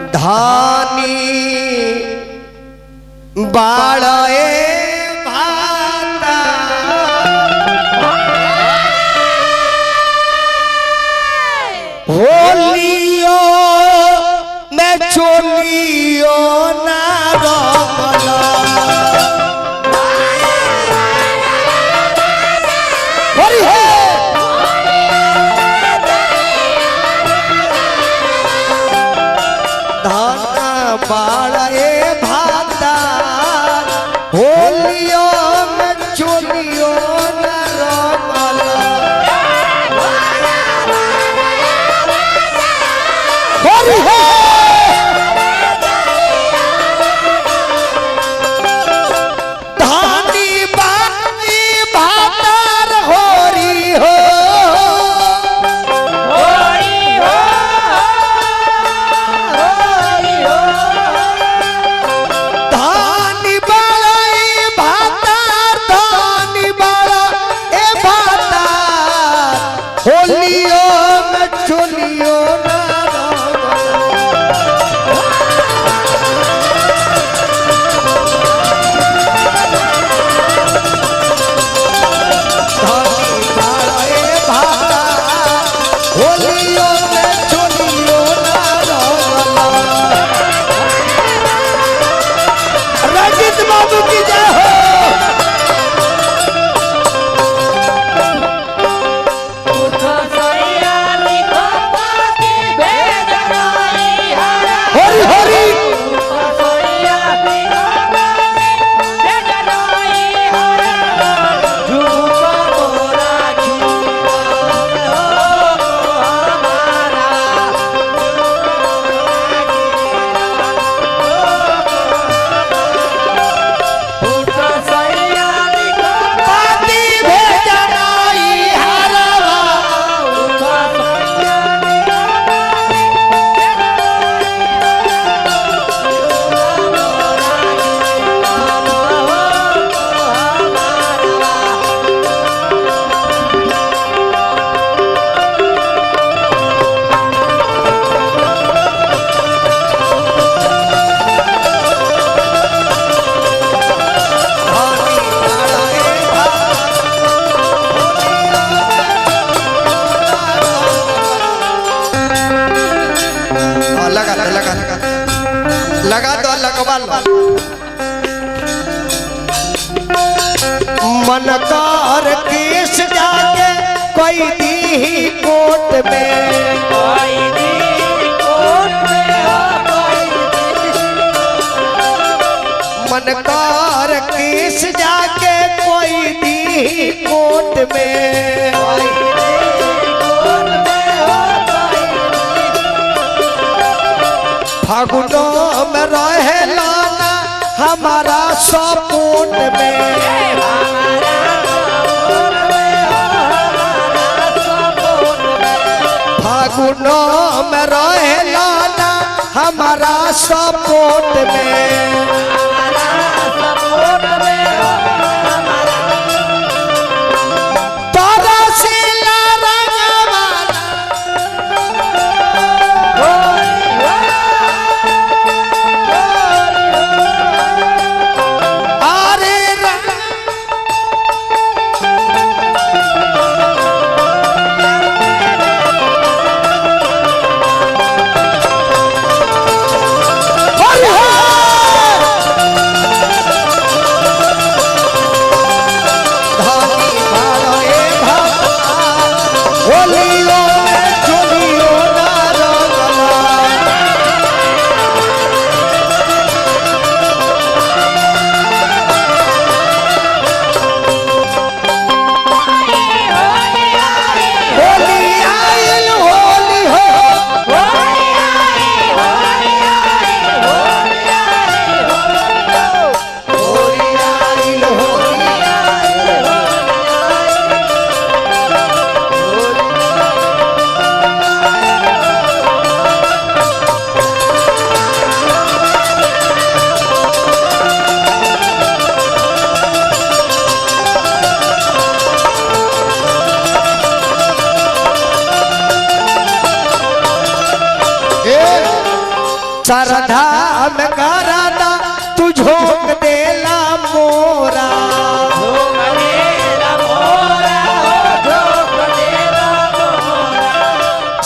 धानी बाड़े भाता होलियो में चोलियो ना रमला हरि है धाना बाड़े भाता होलियो में चोलियो ना रमला हरि है लगा दो लगवा लो मन कर केस जाके कोई दी कोर्ट में मन कर केस जाके कोई दी कोर्ट में फागुनों में रहे लाना हमारा सपोर्ट में फागुनों में रहे लाना हमारा सपोर्ट में श्रद्धा में कराना तू झोंक देला मोरा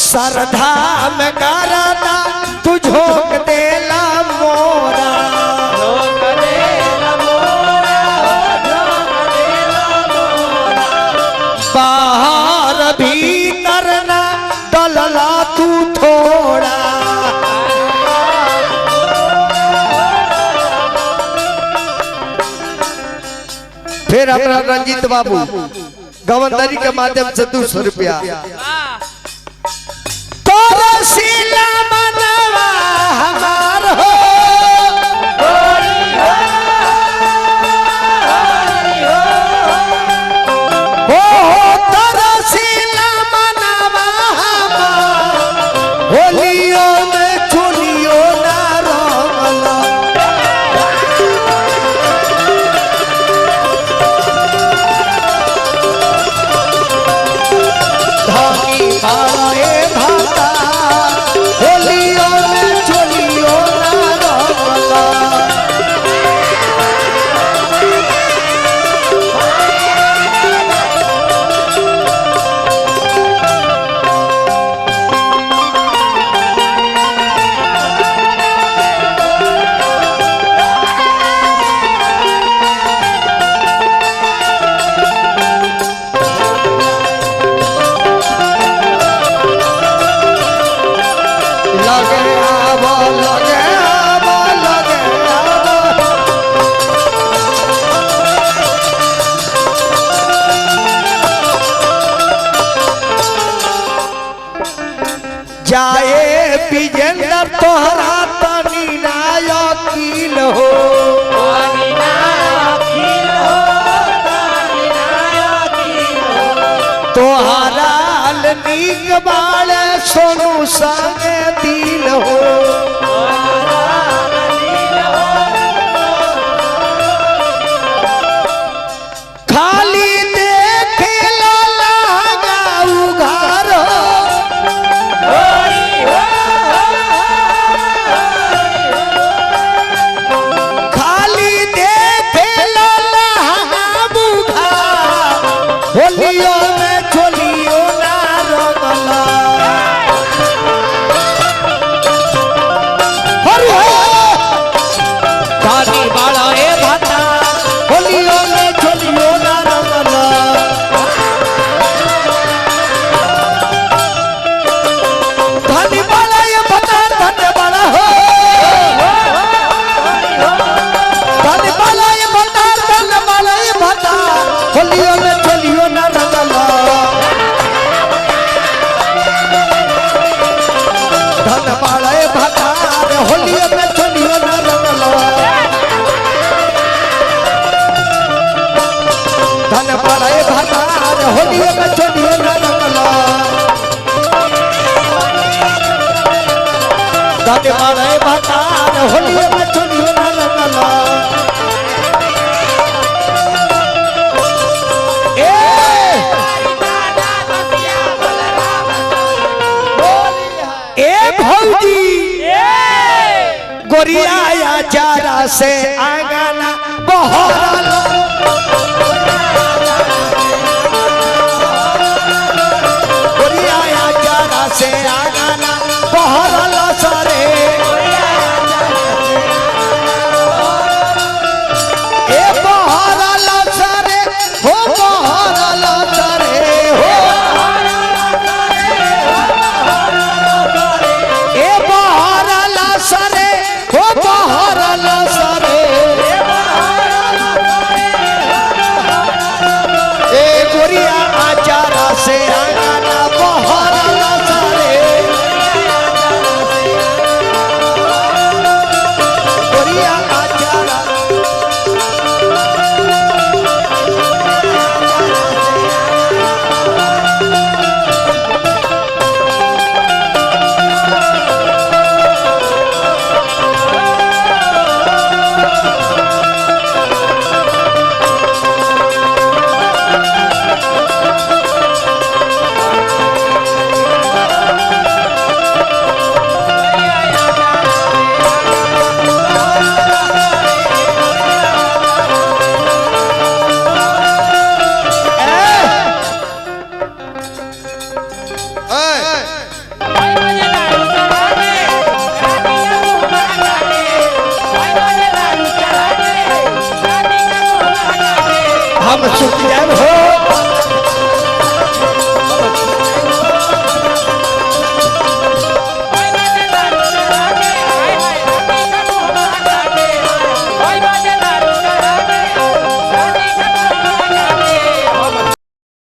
श्रद्धा में कराना तू झोंक देला मोरा बाहर भीतर ना डलला तू थोड़ा फिर अपना रंजीत बाबू गवंदरी के माध्यम से 200 रुपया तोरसीला मनवा हमार हो तोरसीला मनवा हमार होलियो में चुनियो ना रंगला आए भाता होलियो में चोलियो ना रंगला जाए विजेंद्र तोहरा तनी नायकील हो तोहरा नीक बाल सोनू संग दिल हो खाली देखे लगा उघार खाली देखे होलियो में चोलियो ना रंगला गानी बाड़ा ए भाता होलियो में चोलियो ना रंगला गानी बाड़ा ए भाता धन्य बाड़ा हो गानी बाड़ा ए भाता धन्य बाड़ा ए भाता होलियो में चोलियो ना रंगला धन्य बाड़ा ए भाता होलियो में चोलियो ना रंगला धन पाड़े भातार होलियो में चोलियो ना रंगला धन पाड़े भातार होलियो में चोलियो ना रंगला ए भौजी गोरिया चारा से आंगना बहरला से आगाना बहरला सरे ए बहरला सरे हो बहरला सरे हो ए बहरला सरे हो बहरला सरे ए गोरिया आचारा से आगाना बहरला सरे हम सुखिया हो